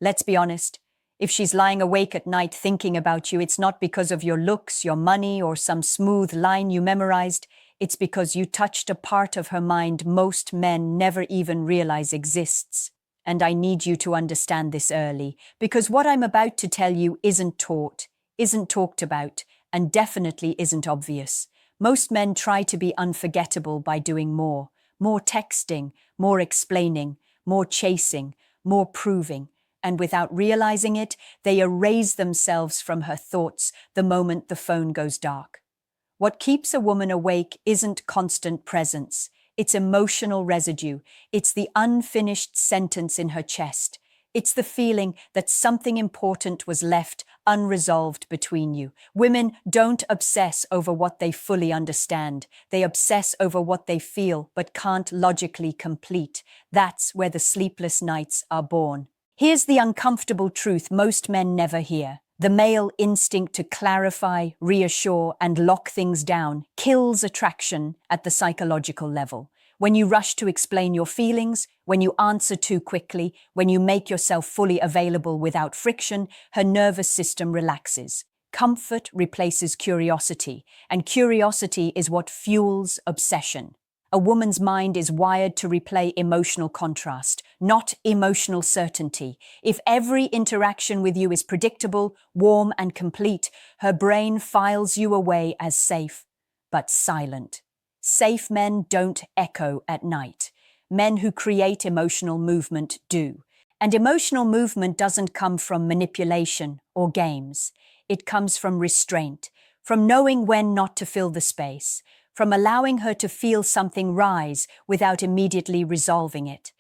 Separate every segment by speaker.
Speaker 1: Let's be honest. If she's lying awake at night thinking about you, it's not because of your looks, your money, or some smooth line you memorized. It's because you touched a part of her mind most men never even realize exists. And I need you to understand this early, because what I'm about to tell you isn't taught, isn't talked about, and definitely isn't obvious. Most men try to be unforgettable by doing more texting, more explaining, more chasing, more proving. And without realizing it, they erase themselves from her thoughts the moment the phone goes dark. What keeps a woman awake isn't constant presence. It's emotional residue. It's the unfinished sentence in her chest. It's the feeling that something important was left unresolved between you. Women don't obsess over what they fully understand. They obsess over what they feel but can't logically complete. That's where the sleepless nights are born. Here's the uncomfortable truth most men never hear. The male instinct to clarify, reassure, and lock things down kills attraction at the psychological level. When you rush to explain your feelings, when you answer too quickly, when you make yourself fully available without friction, her nervous system relaxes. Comfort replaces curiosity, and curiosity is what fuels obsession. A woman's mind is wired to replay emotional contrast, not emotional certainty. If every interaction with you is predictable, warm, and complete, her brain files you away as safe, but silent. Safe men don't echo at night. Men who create emotional movement do. And emotional movement doesn't come from manipulation or games. It comes from restraint, from knowing when not to fill the space, from allowing her to feel something rise without immediately resolving it.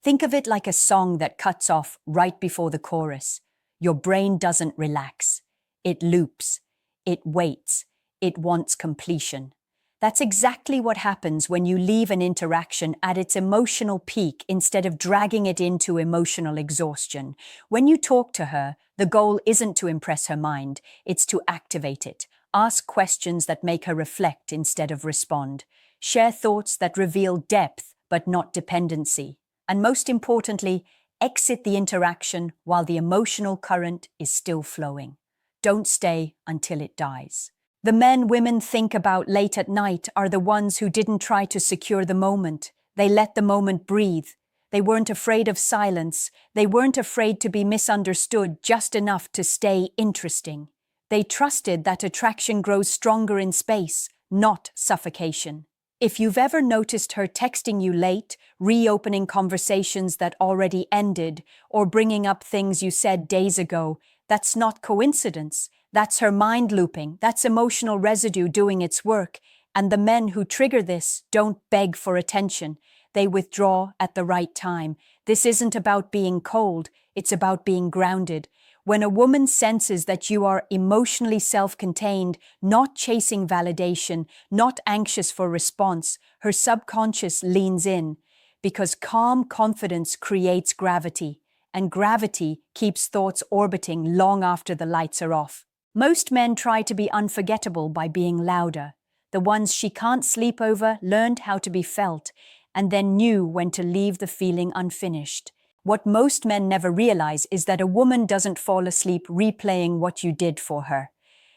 Speaker 1: Think of it like a song that cuts off right before the chorus. Your brain doesn't relax. It loops. It waits. It wants completion. That's exactly what happens when you leave an interaction at its emotional peak instead of dragging it into emotional exhaustion. When you talk to her, the goal isn't to impress her mind, it's to activate it. Ask questions that make her reflect instead of respond. Share thoughts that reveal depth but not dependency. And most importantly, exit the interaction while the emotional current is still flowing. Don't stay until it dies. The men women think about late at night are the ones who didn't try to secure the moment. They let the moment breathe. They weren't afraid of silence. They weren't afraid to be misunderstood just enough to stay interesting. They trusted that attraction grows stronger in space, not suffocation. If you've ever noticed her texting you late, reopening conversations that already ended, or bringing up things you said days ago, that's not coincidence. That's her mind looping. That's emotional residue doing its work. And the men who trigger this don't beg for attention. They withdraw at the right time. This isn't about being cold. It's about being grounded. When a woman senses that you are emotionally self-contained, not chasing validation, not anxious for response, her subconscious leans in, because calm confidence creates gravity, and gravity keeps thoughts orbiting long after the lights are off. Most men try to be unforgettable by being louder. The ones she can't sleep over learned how to be felt, and then knew when to leave the feeling unfinished. What most men never realize is that a woman doesn't fall asleep replaying what you did for her.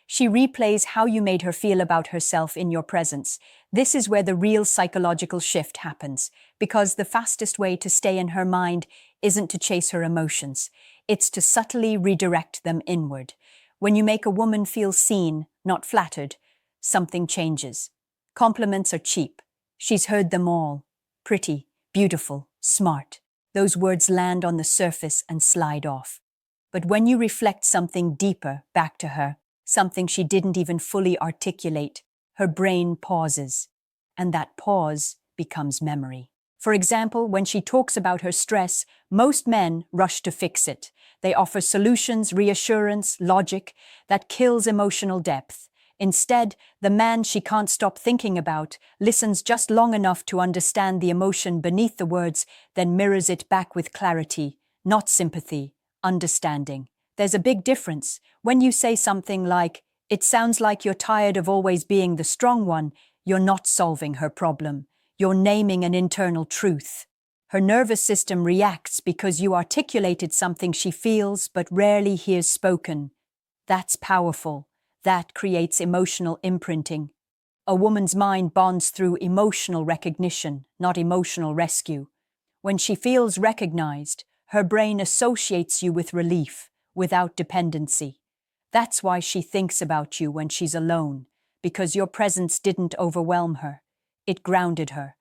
Speaker 1: She replays how you made her feel about herself in your presence. This is where the real psychological shift happens, because the fastest way to stay in her mind isn't to chase her emotions. It's to subtly redirect them inward. When you make a woman feel seen, not flattered, something changes. Compliments are cheap. She's heard them all. Pretty, beautiful, smart. Those words land on the surface and slide off. But when you reflect something deeper back to her, something she didn't even fully articulate, her brain pauses, and that pause becomes memory. For example, when she talks about her stress, most men rush to fix it. They offer solutions, reassurance, logic that kills emotional depth. Instead, the man she can't stop thinking about listens just long enough to understand the emotion beneath the words, then mirrors it back with clarity, not sympathy, understanding. There's a big difference. When you say something like, "It sounds like you're tired of always being the strong one," you're not solving her problem. You're naming an internal truth. Her nervous system reacts because you articulated something she feels but rarely hears spoken. That's powerful. That creates emotional imprinting. A woman's mind bonds through emotional recognition, not emotional rescue. When she feels recognized, her brain associates you with relief, without dependency. That's why she thinks about you when she's alone, because your presence didn't overwhelm her. It grounded her.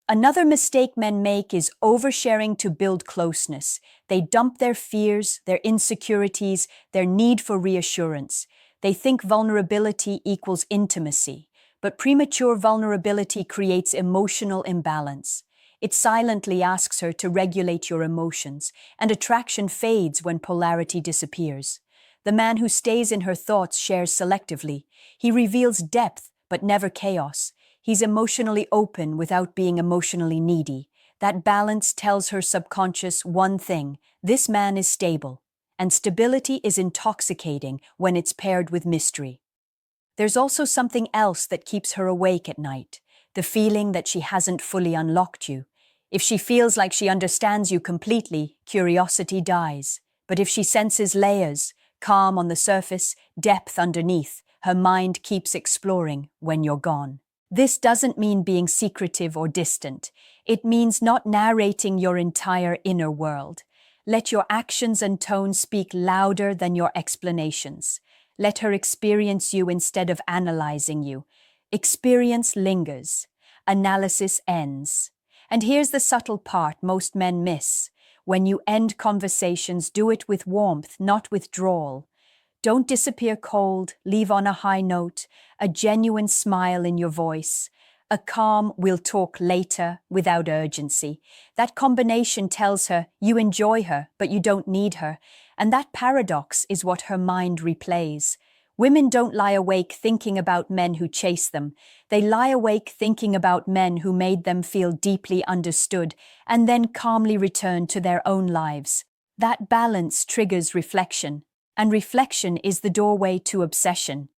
Speaker 1: Another mistake men make is oversharing to build closeness. They dump their fears, their insecurities, their need for reassurance. They think vulnerability equals intimacy, but premature vulnerability creates emotional imbalance. It silently asks her to regulate your emotions, and attraction fades when polarity disappears. The man who stays in her thoughts shares selectively. He reveals depth, but never chaos. He's emotionally open without being emotionally needy. That balance tells her subconscious one thing: this man is stable. And stability is intoxicating when it's paired with mystery. There's also something else that keeps her awake at night: the feeling that she hasn't fully unlocked you. If she feels like she understands you completely, curiosity dies. But if she senses layers, calm on the surface, depth underneath, her mind keeps exploring when you're gone. This doesn't mean being secretive or distant. It means not narrating your entire inner world. Let your actions and tone speak louder than your explanations. Let her experience you instead of analyzing you. Experience lingers. Analysis ends. And here's the subtle part most men miss. When you end conversations, do it with warmth, not withdrawal. Don't disappear cold, leave on a high note, a genuine smile in your voice, a calm "we'll talk later" without urgency. That combination tells her you enjoy her, but you don't need her, and that paradox is what her mind replays. Women don't lie awake thinking about men who chase them. They lie awake thinking about men who made them feel deeply understood and then calmly return to their own lives. That balance triggers reflection. And reflection is the doorway to obsession.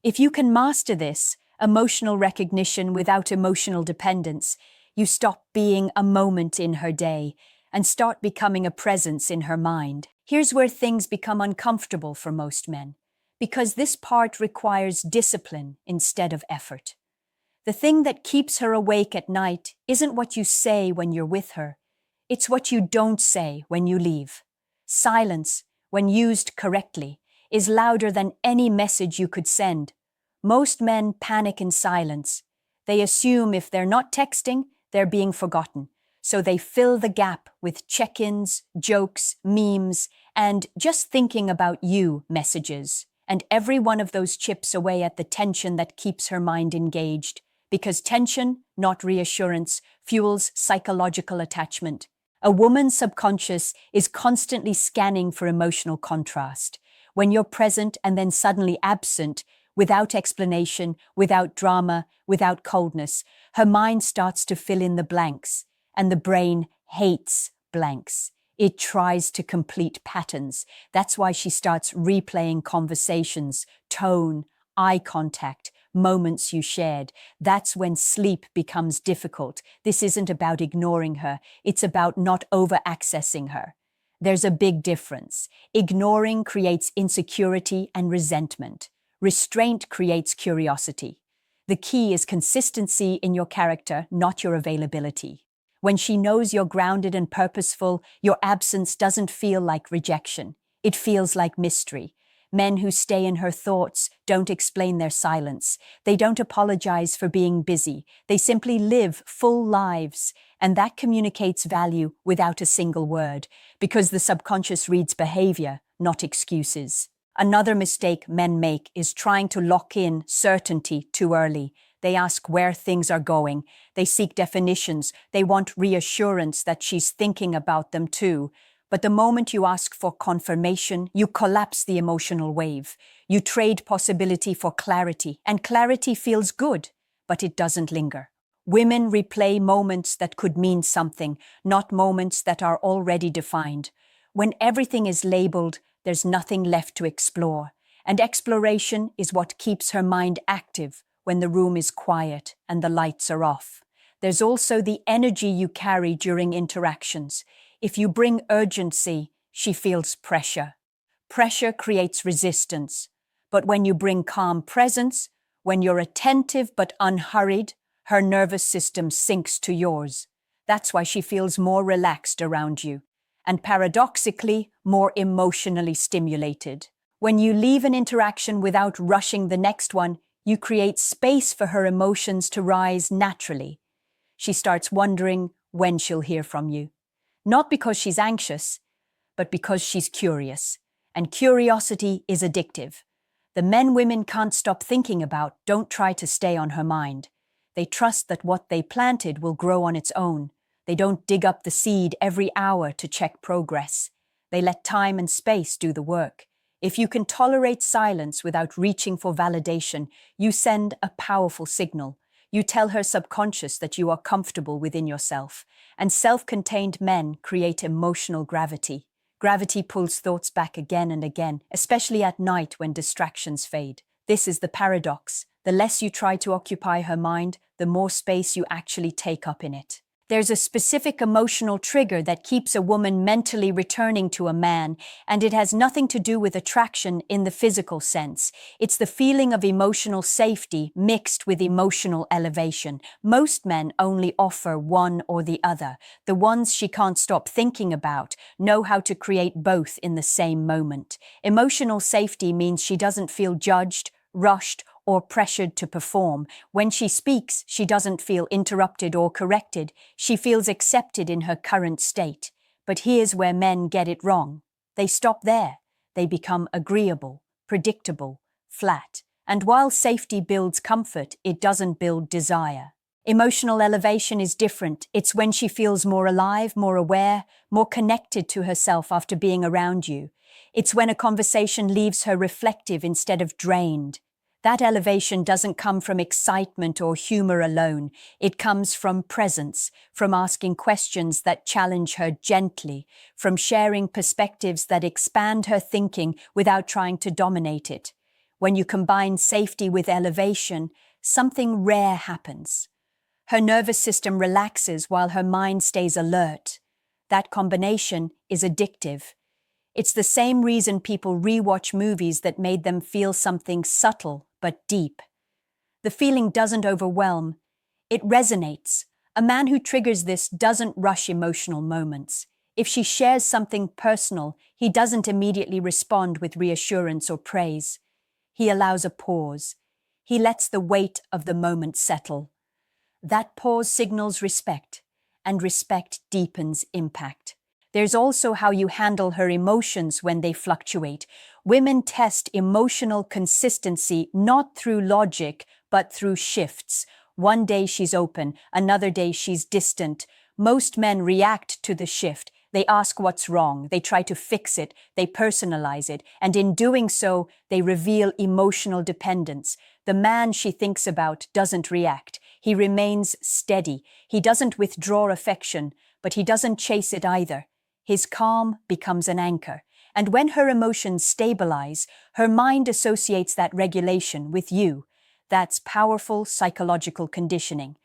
Speaker 1: If you can master this, emotional recognition without emotional dependence, you stop being a moment in her day and start becoming a presence in her mind. Here's where things become uncomfortable for most men, because this part requires discipline instead of effort. The thing that keeps her awake at night isn't what you say when you're with her. It's what you don't say when you leave. Silence, when used correctly, is louder than any message you could send. Most men panic in silence. They assume if they're not texting, they're being forgotten. So they fill the gap with check-ins, jokes, memes, and just thinking about you messages. And every one of those chips away at the tension that keeps her mind engaged. Because tension, not reassurance, fuels psychological attachment. A woman's subconscious is constantly scanning for emotional contrast. When you're present and then suddenly absent, without explanation, without drama, without coldness, her mind starts to fill in the blanks. And the brain hates blanks. It tries to complete patterns. That's why she starts replaying conversations, tone, eye contact, moments you shared. That's when sleep becomes difficult. This isn't about ignoring her. It's about not over-accessing her. There's a big difference. Ignoring creates insecurity and resentment. Restraint creates curiosity. The key is consistency in your character, not your availability. When she knows you're grounded and purposeful, your absence doesn't feel like rejection. It feels like mystery. Men who stay in her thoughts don't explain their silence. They don't apologize for being busy. They simply live full lives, and that communicates value without a single word, because the subconscious reads behavior, not excuses. Another mistake men make is trying to lock in certainty too early. They ask where things are going. They seek definitions. They want reassurance that she's thinking about them too. But the moment you ask for confirmation, you collapse the emotional wave. You trade possibility for clarity, and clarity feels good, but it doesn't linger. Women replay moments that could mean something, not moments that are already defined. When everything is labeled, there's nothing left to explore, and exploration is what keeps her mind active when the room is quiet and the lights are off. There's also the energy you carry during interactions. If you bring urgency, she feels pressure. Pressure creates resistance. But when you bring calm presence, when you're attentive but unhurried, her nervous system sinks to yours. That's why she feels more relaxed around you, and paradoxically, more emotionally stimulated. When you leave an interaction without rushing the next one, you create space for her emotions to rise naturally. She starts wondering when she'll hear from you. Not because she's anxious, but because she's curious. And curiosity is addictive. The men women can't stop thinking about don't try to stay on her mind. They trust that what they planted will grow on its own. They don't dig up the seed every hour to check progress. They let time and space do the work. If you can tolerate silence without reaching for validation, you send a powerful signal. You tell her subconscious that you are comfortable within yourself. And self-contained men create emotional gravity. Gravity pulls thoughts back again and again, especially at night when distractions fade. This is the paradox. The less you try to occupy her mind, the more space you actually take up in it. There's a specific emotional trigger that keeps a woman mentally returning to a man, and it has nothing to do with attraction in the physical sense. It's the feeling of emotional safety mixed with emotional elevation. Most men only offer one or the other. The ones she can't stop thinking about know how to create both in the same moment. Emotional safety means she doesn't feel judged, rushed, or pressured to perform. When she speaks, she doesn't feel interrupted or corrected. She feels accepted in her current state. But here's where men get it wrong. They stop there. They become agreeable, predictable, flat. And while safety builds comfort, it doesn't build desire. Emotional elevation is different. It's when she feels more alive, more aware, more connected to herself after being around you. It's when a conversation leaves her reflective instead of drained. That elevation doesn't come from excitement or humor alone. It comes from presence, from asking questions that challenge her gently, from sharing perspectives that expand her thinking without trying to dominate it. When you combine safety with elevation, something rare happens. Her nervous system relaxes while her mind stays alert. That combination is addictive. It's the same reason people rewatch movies that made them feel something subtle but deep. The feeling doesn't overwhelm, it resonates. A man who triggers this doesn't rush emotional moments. If she shares something personal, he doesn't immediately respond with reassurance or praise. He allows a pause. He lets the weight of the moment settle. That pause signals respect, and respect deepens impact. There's also how you handle her emotions when they fluctuate. Women test emotional consistency not through logic, but through shifts. One day she's open, another day she's distant. Most men react to the shift. They ask what's wrong, they try to fix it, they personalize it, and in doing so, they reveal emotional dependence. The man she thinks about doesn't react. He remains steady. He doesn't withdraw affection, but he doesn't chase it either. His calm becomes an anchor, and when her emotions stabilize, her mind associates that regulation with you. That's powerful psychological conditioning.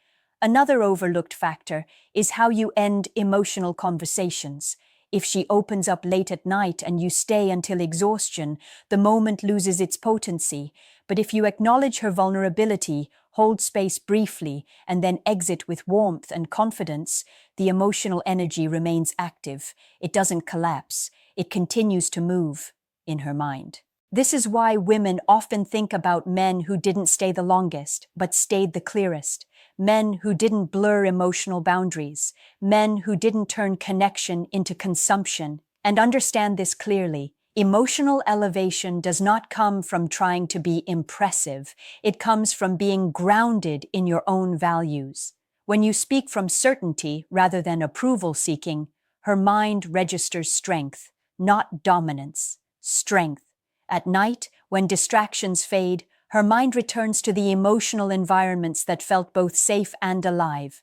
Speaker 1: Another overlooked factor is how you end emotional conversations. If she opens up late at night and you stay until exhaustion, the moment loses its potency. But if you acknowledge her vulnerability, hold space briefly, and then exit with warmth and confidence, the emotional energy remains active. It doesn't collapse. It continues to move in her mind. This is why women often think about men who didn't stay the longest, but stayed the clearest. Men who didn't blur emotional boundaries. Men who didn't turn connection into consumption. And understand this clearly. Emotional elevation does not come from trying to be impressive. It comes from being grounded in your own values. When you speak from certainty rather than approval seeking, her mind registers strength, not dominance. Strength. At night, when distractions fade, her mind returns to the emotional environments that felt both safe and alive.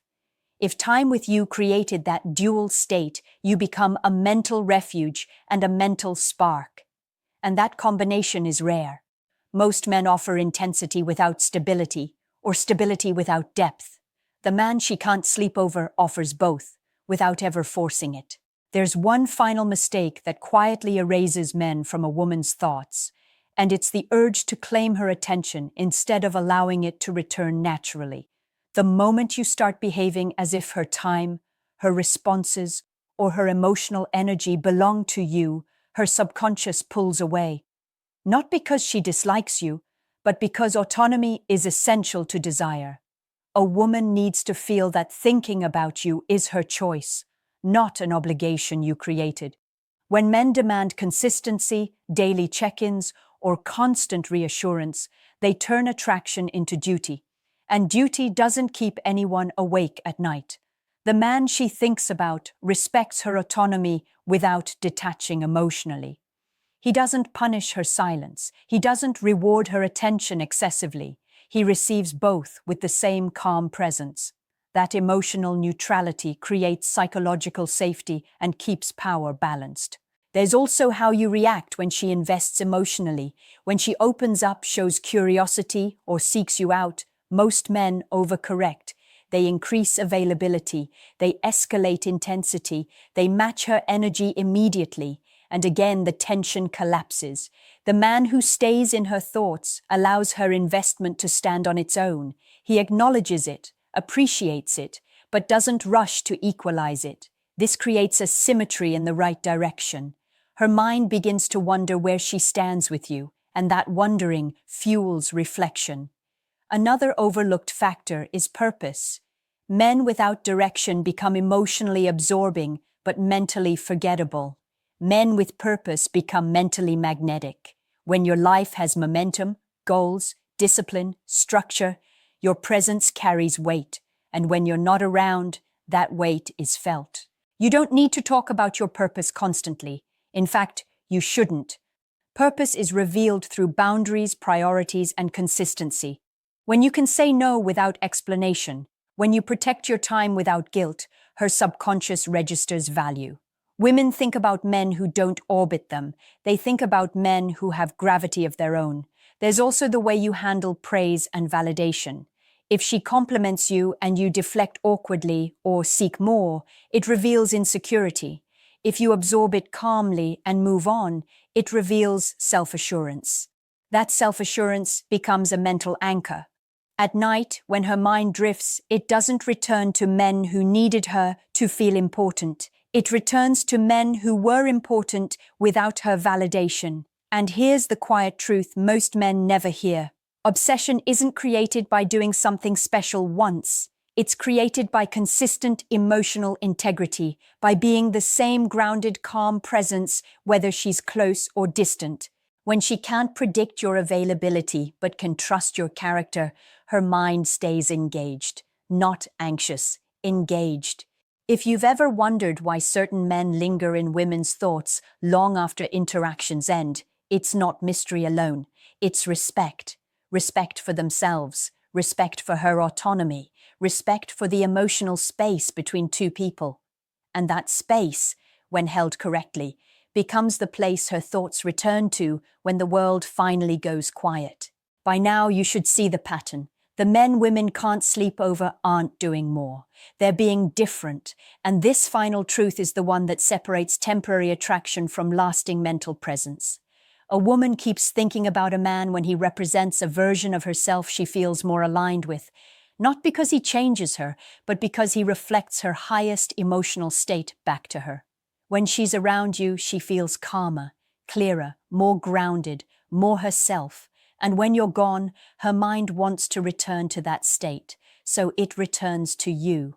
Speaker 1: If time with you created that dual state, you become a mental refuge and a mental spark. And that combination is rare. Most men offer intensity without stability, or stability without depth. The man she can't sleep over offers both, without ever forcing it. There's one final mistake that quietly erases men from a woman's thoughts, and it's the urge to claim her attention instead of allowing it to return naturally. The moment you start behaving as if her time, her responses, or her emotional energy belong to you, her subconscious pulls away. Not because she dislikes you, but because autonomy is essential to desire. A woman needs to feel that thinking about you is her choice, not an obligation you created. When men demand consistency, daily check-ins, or constant reassurance, they turn attraction into duty. And duty doesn't keep anyone awake at night. The man she thinks about respects her autonomy without detaching emotionally. He doesn't punish her silence. He doesn't reward her attention excessively. He receives both with the same calm presence. That emotional neutrality creates psychological safety and keeps power balanced. There's also how you react when she invests emotionally. When she opens up, shows curiosity, or seeks you out, most men overcorrect. They increase availability, they escalate intensity, they match her energy immediately, and again the tension collapses. The man who stays in her thoughts allows her investment to stand on its own. He acknowledges it, appreciates it, but doesn't rush to equalize it. This creates a symmetry in the right direction. Her mind begins to wonder where she stands with you, and that wondering fuels reflection. Another overlooked factor is purpose. Men without direction become emotionally absorbing but mentally forgettable. Men with purpose become mentally magnetic. When your life has momentum, goals, discipline, structure, your presence carries weight, and when you're not around, that weight is felt. You don't need to talk about your purpose constantly. In fact, you shouldn't. Purpose is revealed through boundaries, priorities, and consistency. When you can say no without explanation, when you protect your time without guilt, her subconscious registers value. Women think about men who don't orbit them. They think about men who have gravity of their own. There's also the way you handle praise and validation. If she compliments you and you deflect awkwardly or seek more, it reveals insecurity. If you absorb it calmly and move on, it reveals self-assurance. That self-assurance becomes a mental anchor. At night, when her mind drifts, it doesn't return to men who needed her to feel important. It returns to men who were important without her validation. And here's the quiet truth most men never hear. Obsession isn't created by doing something special once. It's created by consistent emotional integrity, by being the same grounded, calm presence, whether she's close or distant. When she can't predict your availability but can trust your character, her mind stays engaged, not anxious, engaged. If you've ever wondered why certain men linger in women's thoughts long after interactions end, it's not mystery alone. It's respect. Respect for themselves, respect for her autonomy, respect for the emotional space between two people. And that space, when held correctly, becomes the place her thoughts return to when the world finally goes quiet. By now you should see the pattern. The men women can't sleep over aren't doing more. They're being different, and this final truth is the one that separates temporary attraction from lasting mental presence. A woman keeps thinking about a man when he represents a version of herself she feels more aligned with, not because he changes her, but because he reflects her highest emotional state back to her. When she's around you, she feels calmer, clearer, more grounded, more herself. And when you're gone, her mind wants to return to that state, so it returns to you.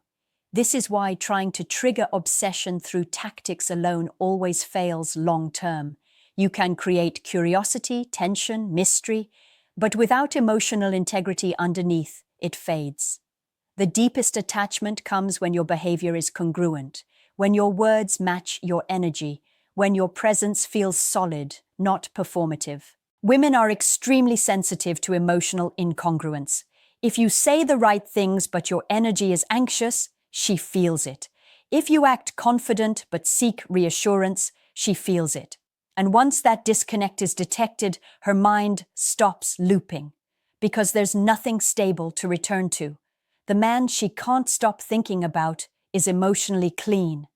Speaker 1: This is why trying to trigger obsession through tactics alone always fails long-term. You can create curiosity, tension, mystery, but without emotional integrity underneath, it fades. The deepest attachment comes when your behavior is congruent, when your words match your energy, when your presence feels solid, not performative. Women are extremely sensitive to emotional incongruence. If you say the right things but your energy is anxious, she feels it. If you act confident but seek reassurance, she feels it. And once that disconnect is detected, her mind stops looping, because there's nothing stable to return to. The man she can't stop thinking about is emotionally clean.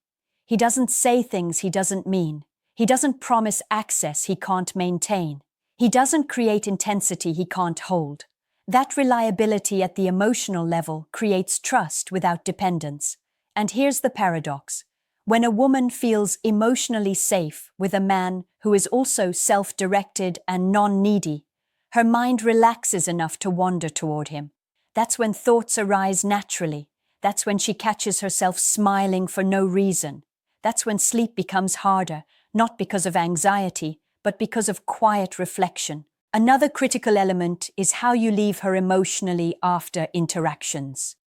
Speaker 1: He doesn't say things he doesn't mean. He doesn't promise access he can't maintain. He doesn't create intensity he can't hold. That reliability at the emotional level creates trust without dependence. And here's the paradox. When a woman feels emotionally safe with a man who is also self-directed and non-needy, her mind relaxes enough to wander toward him. That's when thoughts arise naturally. That's when she catches herself smiling for no reason. That's when sleep becomes harder, not because of anxiety, but because of quiet reflection. Another critical element is how you leave her emotionally after interactions.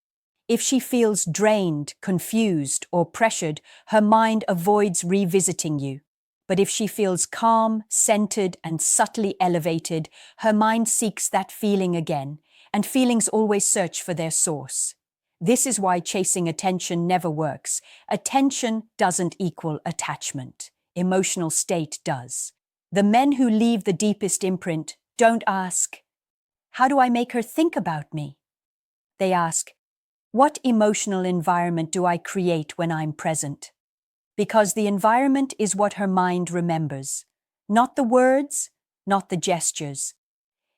Speaker 1: If she feels drained, confused, or pressured, her mind avoids revisiting you. But if she feels calm, centered, and subtly elevated, her mind seeks that feeling again, and feelings always search for their source. This is why chasing attention never works. Attention doesn't equal attachment. Emotional state does. The men who leave the deepest imprint don't ask, "How do I make her think about me?" They ask, "What emotional environment do I create when I'm present?" Because the environment is what her mind remembers. Not the words, not the gestures.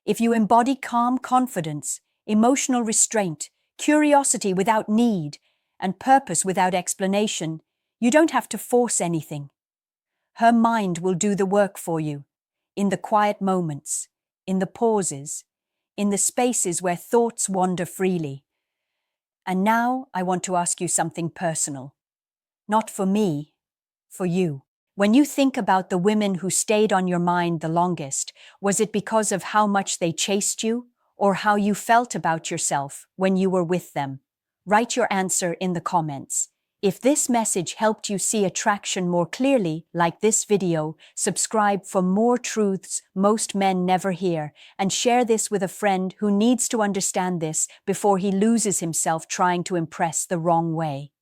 Speaker 1: If you embody calm confidence, emotional restraint, curiosity without need, and purpose without explanation, you don't have to force anything. Her mind will do the work for you, in the quiet moments, in the pauses, in the spaces where thoughts wander freely. And now I want to ask you something personal. Not for me, for you. When you think about the women who stayed on your mind the longest, was it because of how much they chased you, or how you felt about yourself when you were with them? Write your answer in the comments. If this message helped you see attraction more clearly, like this video, subscribe for more truths most men never hear, and share this with a friend who needs to understand this before he loses himself trying to impress the wrong way.